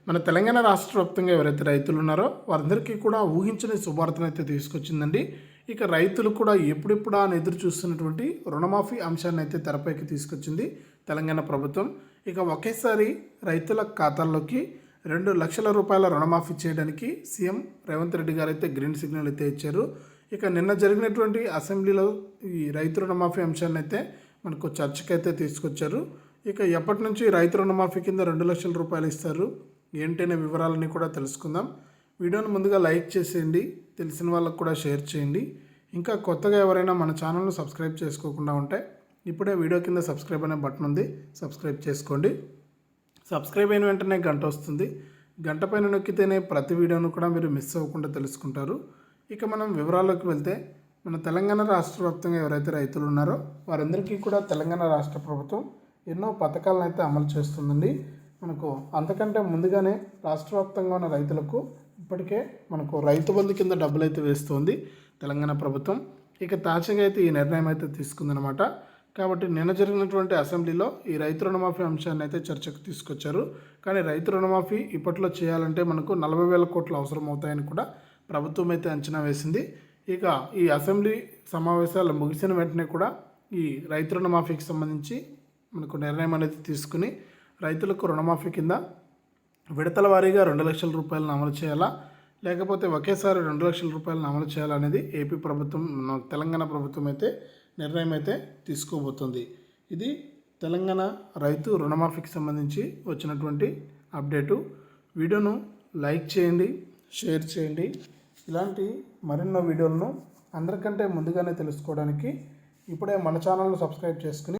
మన తెలంగాణ రాష్ట్ర వ్యాప్తంగా ఎవరైతే రైతులు ఉన్నారో వారందరికీ కూడా ఊహించని శుభార్తను అయితే తీసుకొచ్చిందండి. ఇక రైతులు కూడా ఎప్పుడెప్పుడా అని ఎదురు చూస్తున్నటువంటి రుణమాఫీ అంశాన్ని అయితే తెరపైకి తీసుకొచ్చింది తెలంగాణ ప్రభుత్వం. ఇక ఒకేసారి రైతుల ఖాతాల్లోకి 2 లక్షల రూపాయల రుణమాఫీ చేయడానికి సీఎం రేవంత్ రెడ్డి గారు అయితే గ్రీన్ సిగ్నల్ అయితే ఇచ్చారు. ఇక నిన్న జరిగినటువంటి అసెంబ్లీలో ఈ రైతు రుణమాఫీ అంశాన్ని అయితే మనకు చర్చకైతే తీసుకొచ్చారు. ఇక ఎప్పటి నుంచి రైతు రుణమాఫీ కింద 2 లక్షల రూపాయలు ఇస్తారు ఏంటనే వివరాలన్నీ కూడా తెలుసుకుందాం. వీడియోను ముందుగా లైక్ చేసేయండి, తెలిసిన వాళ్ళకు కూడా షేర్ చేయండి. ఇంకా కొత్తగా ఎవరైనా మన ఛానల్ను సబ్స్క్రైబ్ చేసుకోకుండా ఉంటే ఇప్పుడే వీడియో కింద సబ్స్క్రైబ్ అనే బటన్ ఉంది, సబ్స్క్రైబ్ చేసుకోండి. సబ్స్క్రైబ్ అయిన వెంటనే గంట వస్తుంది, గంట పైన నొక్కితేనే ప్రతి వీడియోను కూడా మీరు మిస్ అవ్వకుండా తెలుసుకుంటారు. ఇక మనం వివరాల్లోకి వెళ్తే మన తెలంగాణ రాష్ట్ర వ్యాప్తంగా ఎవరైతే రైతులు ఉన్నారో వారందరికీ కూడా తెలంగాణ రాష్ట్ర ప్రభుత్వం ఎన్నో పథకాలను అయితే అమలు చేస్తుందండి. మనకు అంతకంటే ముందుగానే రాష్ట్ర వ్యాప్తంగా ఉన్న రైతులకు ఇప్పటికే మనకు రైతు బంధు కింద డబ్బులు అయితే వేస్తుంది తెలంగాణ ప్రభుత్వం. ఇక తాజాగా అయితే ఈ నిర్ణయం అయితే తీసుకుందనమాట. కాబట్టి నిన్న జరిగినటువంటి అసెంబ్లీలో ఈ రైతు రుణమాఫీ అంశాన్ని అయితే చర్చకు తీసుకొచ్చారు. కానీ రైతు రుణమాఫీ ఇప్పట్లో చేయాలంటే మనకు 40,000 కోట్లు అవసరం అవుతాయని కూడా ప్రభుత్వం అయితే అంచనా వేసింది. ఇక ఈ అసెంబ్లీ సమావేశాలు ముగిసిన వెంటనే కూడా ఈ రైతు రుణమాఫీకి సంబంధించి మనకు నిర్ణయం అనేది తీసుకుని రైతులకు రుణమాఫీ కింద విడతల వారీగా 2 లక్షల రూపాయలను అమలు చేయాలా, లేకపోతే ఒకేసారి 2 లక్షల రూపాయలను అమలు చేయాలనేది ఏపీ ప్రభుత్వం, తెలంగాణ ప్రభుత్వం అయితే నిర్ణయం అయితే తీసుకోబోతుంది. ఇది తెలంగాణ రైతు రుణమాఫీకి సంబంధించి వచ్చినటువంటి అప్డేటు. వీడియోను లైక్ చేయండి, షేర్ చేయండి. ఇలాంటి మరెన్నో వీడియోలను అందరికంటే ముందుగానే తెలుసుకోవడానికి ఇప్పుడే మన ఛానల్ను సబ్స్క్రైబ్ చేసుకుని